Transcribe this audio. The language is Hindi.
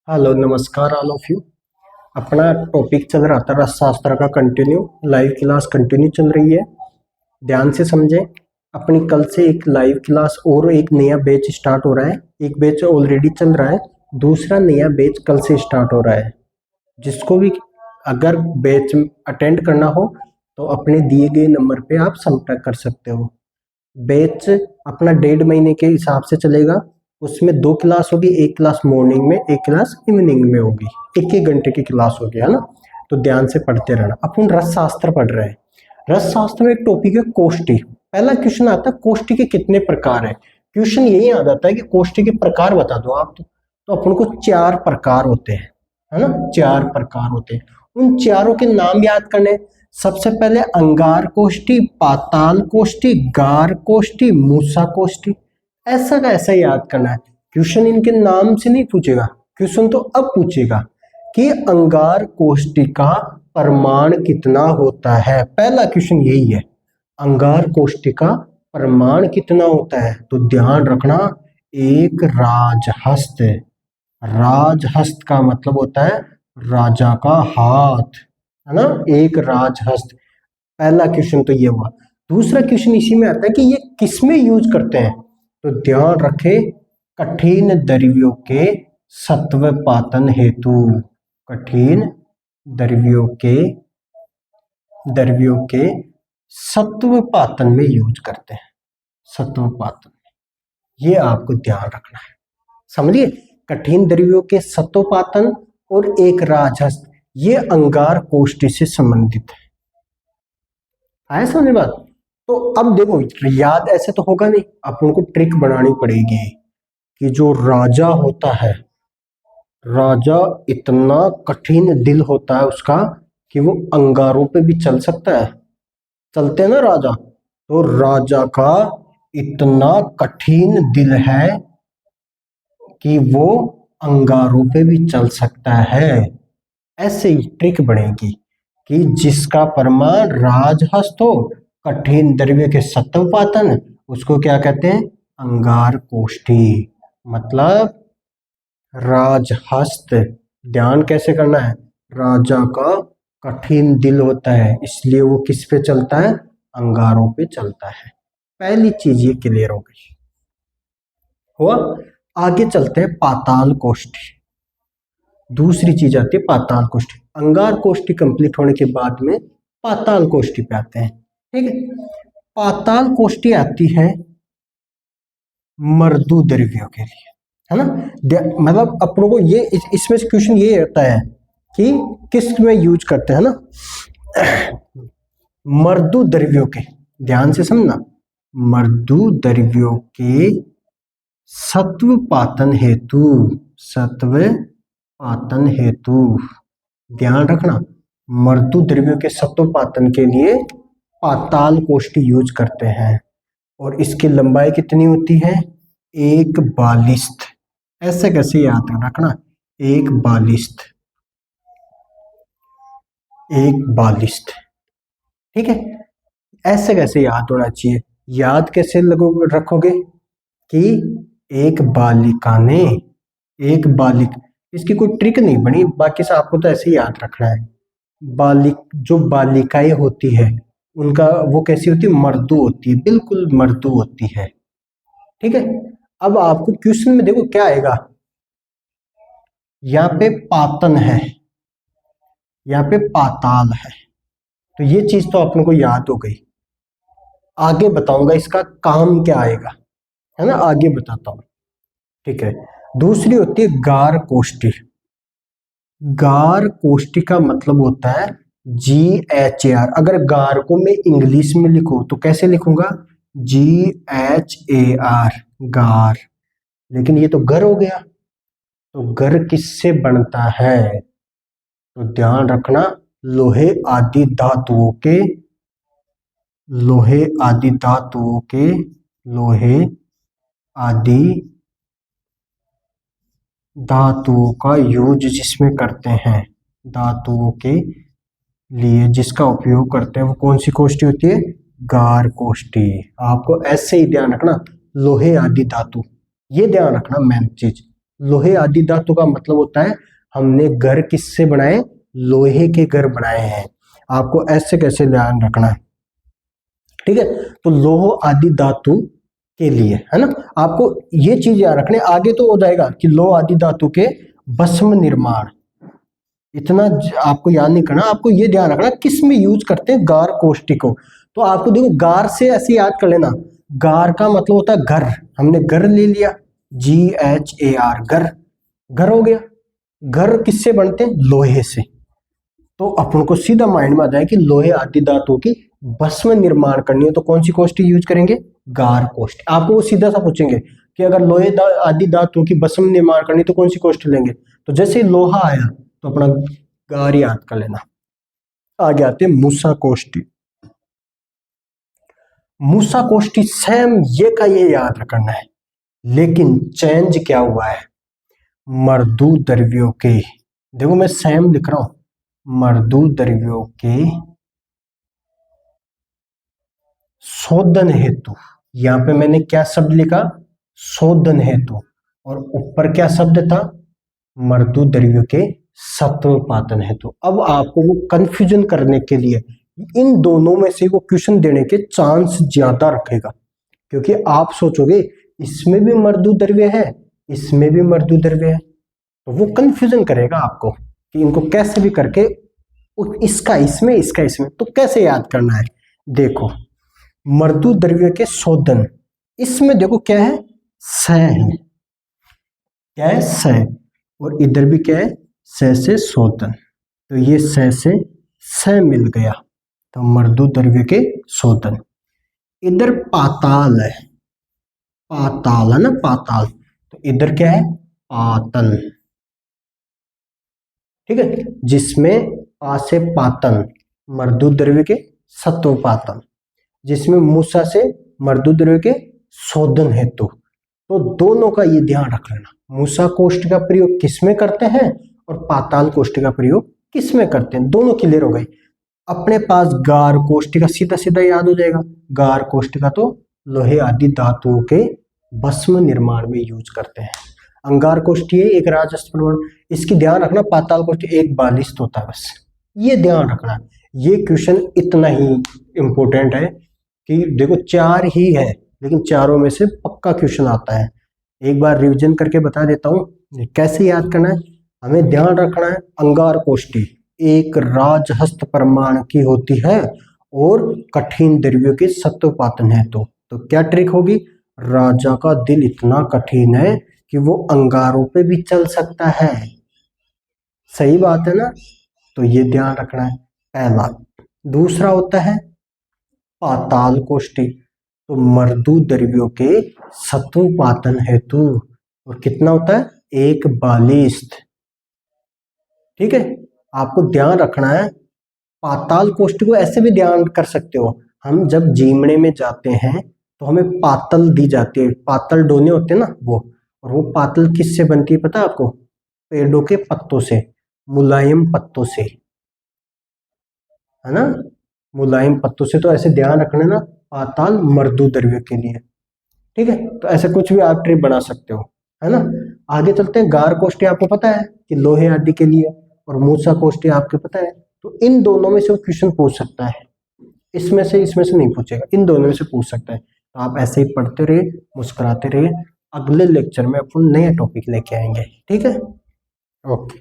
हेलो नमस्कार ऑल ऑफ यू। अपना टॉपिक चल रहा था रसशास्त्र का कंटिन्यू। लाइव क्लास कंटिन्यू चल रही है, ध्यान से समझें। अपनी कल से एक लाइव क्लास और एक नया बैच स्टार्ट हो रहा है। एक बैच ऑलरेडी चल रहा है, दूसरा नया बैच कल से स्टार्ट हो रहा है। जिसको भी अगर बैच अटेंड करना हो तो अपने दिए गए नंबर पे आप संपर्क कर सकते हो। बैच अपना 1.5 महीने के हिसाब से चलेगा। उसमें 2 क्लास होगी, एक क्लास मॉर्निंग में, एक क्लास इवनिंग में होगी। 1-1 घंटे की क्लास होगी, है ना। तो ध्यान से पढ़ते रहना। अपन रसशास्त्र पढ़ रहे हैं। रसशास्त्र में एक टॉपिक है कोष्ठी। पहला क्वेश्चन आता है कोष्ठी के कितने प्रकार है। क्वेश्चन यही आ जाता है कि कोष्ठी के प्रकार बता दो आप। तो अपन को 4 प्रकार होते हैं, है ना। 4 प्रकार होते हैं, उन चारों के नाम याद करने। सबसे पहले अंगार कोष्ठी, पाताल कोष्ठी, गार कोष्ठी, मूसा कोष्ठी। ऐसा का ऐसा याद करना है। क्वेश्चन इनके नाम से नहीं पूछेगा, क्वेश्चन तो अब पूछेगा कि अंगार कोष्ठी का परिमाण कितना होता है। पहला क्वेश्चन यही है, अंगार कोष्ठी का परिमाण कितना होता है। तो ध्यान रखना, एक राजहस्त। राजहस्त का मतलब होता है राजा का हाथ, है ना। एक राजहस्त। पहला क्वेश्चन तो ये हुआ। दूसरा क्वेश्चन इसी में आता है कि ये किस में यूज करते हैं। तो ध्यान रखे, कठिन द्रव्यों के सत्वपातन हेतु। कठिन द्रव्यों के सत्वपातन में यूज करते हैं। सत्वपातन, ये आपको ध्यान रखना है, समझिए। कठिन द्रव्यों के सत्वपातन और एक राजहस्त, ये अंगार कोष्ठी से संबंधित है। आया समझ बात। तो अब देखो, याद ऐसे तो होगा नहीं, अपन को ट्रिक बनानी पड़ेगी कि जो राजा होता है, राजा इतना कठिन दिल होता है उसका कि वो अंगारों पे भी चल सकता है। चलते हैं ना राजा, तो राजा का इतना कठिन दिल है कि वो अंगारों पे भी चल सकता है। ऐसे ही ट्रिक बनेगी कि जिसका परिमाण राजहस्त हो, कठिन द्रव्य के सत्वपातन, उसको क्या कहते हैं, अंगार कोष्ठी। मतलब राजहस्त। ध्यान कैसे करना है, राजा का कठिन दिल होता है, इसलिए वो किस पे चलता है, अंगारों पे चलता है। पहली चीज ये क्लियर हो गई। हुआ। आगे चलते हैं पाताल कोष्ठी। दूसरी चीज आती है पाताल कोष्ठी। अंगार कोष्ठी कंप्लीट होने के बाद में पाताल कोष्ठी पे आते हैं, ठीक है। पाताल कोष्ठी आती है मृदु द्रव्यों के लिए, है ना। मतलब अपनों को ये इसमें क्वेश्चन ये रहता है कि किस में यूज करते हैं ना, मृदु द्रव्यों के। ध्यान से समझना, मृदु द्रव्यों के सत्वपातन हेतु। सत्वपातन हेतु ध्यान रखना, मृदु द्रव्यों के सत्वपातन के लिए पाताल कोष्ठी यूज करते हैं। और इसकी लंबाई कितनी होती है, 1 बालिस्थ। ऐसे कैसे याद रखना, 1 बालिस्थ, 1 बालिस्थ, ठीक है। ऐसे कैसे याद होना चाहिए, याद कैसे रखोगे कि एक बालिका ने, एक बालिक, इसकी कोई ट्रिक नहीं बनी, बाकी से आपको तो ऐसे ही याद रखना है। जो बालिकाएं होती है उनका वो कैसी होती है, मृदु होती है, बिल्कुल मृदु होती है, ठीक है। अब आपको क्वेश्चन में देखो क्या आएगा, यहाँ पे पातन है, यहाँ पे पाताल है। तो ये चीज तो अपने को याद हो गई। आगे बताऊंगा इसका काम क्या आएगा, है ना, आगे बताता हूं, ठीक है। दूसरी होती है गार कोष्ठी। गार कोष्ठी का मतलब होता है GHAR। अगर गार को मैं इंग्लिश में लिखूं तो कैसे लिखूंगा, GHAR, गार। लेकिन ये तो गर हो गया, तो गर किससे बनता है। तो ध्यान रखना, लोहे आदि धातुओं के, लोहे आदि धातुओं के, लोहे आदि धातुओं का यूज जिसमें करते हैं, धातुओं के लिए जिसका उपयोग करते हैं, वो कौन सी कोष्ठी होती है, गार कोष्ठी। आपको ऐसे ही ध्यान रखना, लोहे आदि धातु, ये ध्यान रखना मेन चीज। लोहे आदि धातु का मतलब होता है हमने घर किससे बनाए, लोहे के घर बनाए हैं। आपको ऐसे कैसे ध्यान रखना है, ठीक है। तो लोह आदि धातु के लिए, है ना, आपको ये चीज याद रखने, आगे तो हो जाएगा कि लोह आदि धातु के भस्म निर्माण, इतना आपको याद नहीं करना, आपको ये ध्यान रखना किस में यूज करते हैं, गार कोष्ठी को। तो आपको देखो गार से ऐसे याद कर लेना, गार का मतलब होता है घर, हमने घर ले लिया, GHAR, घर, घर हो गया। घर किससे बनते हैं, लोहे से। तो अपन को सीधा माइंड में आ जाए कि लोहे आदि धातु की भस्म निर्माण करनी है तो कौन सी कोष्ठी यूज करेंगे, गार कोष्ठी। आपको वो सीधा सा पूछेंगे कि अगर लोहे आदि धातु की भस्म निर्माण करनी तो कौन सी कोष्ठी लेंगे, तो जैसे ही लोहा आया तो अपना गार याद कर लेना। आगे आते हैं मूसा कोष्ठी। मूसा कोष्ठी सेम ये का ये याद रखना है, लेकिन चेंज क्या हुआ है, मर्दू द्रव्यों के, देखो मैं सेम लिख रहा हूं, मर्दू द्रव्यों के शोधन हेतु, यहां पे मैंने क्या शब्द लिखा, शोधन हेतु, और ऊपर क्या शब्द था, मर्दू द्रव्यों के सत्वपातन हेतु। अब आपको वो कंफ्यूजन करने के लिए इन दोनों में से वो क्वेश्चन देने के चांस ज्यादा रखेगा, क्योंकि आप सोचोगे इसमें भी मर्दू द्रव्य है, इसमें भी मर्दू द्रव्य है, तो वो कंफ्यूजन करेगा आपको कि इनको कैसे भी करके इसका इसमें, इसका इसमें, तो कैसे याद करना है। देखो मर्दू द्रव्य के शोधन, इसमें देखो क्या है, स है, क्या है, स, और इधर भी क्या है, स से शोधन, तो ये स से स मिल गया, तो मर्दू द्रव्य के शोधन। इधर पाताल है, पाताल है ना, पाताल, तो इधर क्या है, पातन, ठीक है, जिसमें पा से पातन, मर्दू द्रव्य के सत्वपातन, जिसमें मूसा से मर्दू द्रव्य के शोधन हेतु। तो दोनों का ये ध्यान रख लेना, मूसा कोष्ठ का प्रयोग किसमें करते हैं और पाताल कोष्ठ का प्रयोग किसमें करते हैं, दोनों क्लियर हो गए। अपने पास गार कोष्ठ का सीधा सीधा याद हो जाएगा, गार कोष्ठ का तो लोहे आदि धातुओं के भस्म निर्माण में यूज करते हैं। अंगार कोष्ठी है एक राजस्व प्रवण, इसकी ध्यान रखना, पाताल कोष्ठी एक बालिस्त होता है, बस ये ध्यान रखना। ये क्वेश्चन इतना ही इंपॉर्टेंट है कि देखो चार ही है, लेकिन चारों में से पक्का क्वेश्चन आता है। एक बार रिवीजन करके बता देता हूँ कैसे याद करना है। हमें ध्यान रखना है, अंगार कोष्ठी एक राजहस्त परमाणु की होती है और कठिन द्रव्यों के सत्वपातन है। तो क्या ट्रिक होगी, राजा का दिल इतना कठिन है कि वो अंगारों पे भी चल सकता है, सही बात है ना, तो ये ध्यान रखना है पहला। दूसरा होता है पाताल कोष्ठी, तो मर्दू द्रव्यों के सत्वपातन हेतु, और कितना होता है, एक बालिस्त, ठीक है। आपको ध्यान रखना है, पाताल कोष्ठी को ऐसे भी ध्यान कर सकते हो, हम जब जीमने में जाते हैं तो हमें पातल दी जाती है, पातल डोने होते हैं ना वो, और वो पातल किससे बनती है पता है आपको, पेड़ों के पत्तों से, मुलायम पत्तों से, है ना, मुलायम पत्तों से। तो ऐसे ध्यान रखना ना, पाताल मर्दू द्रव्य के लिए, ठीक है। तो ऐसे कुछ भी आप ट्रिक बना सकते हो, है ना। आगे चलते हैं, गार कोष्ठी आपको पता है कि लोहे आदि के लिए, और मूसा कोष्ठी आपको पता है, तो इन दोनों में से वो क्वेश्चन पूछ सकता है, इसमें से नहीं पूछेगा, इन दोनों में से पूछ सकता है। तो आप ऐसे ही पढ़ते रहिए, मुस्कुराते रहिए, अगले लेक्चर में अपन नए टॉपिक लेके आएंगे, ठीक है, ओके।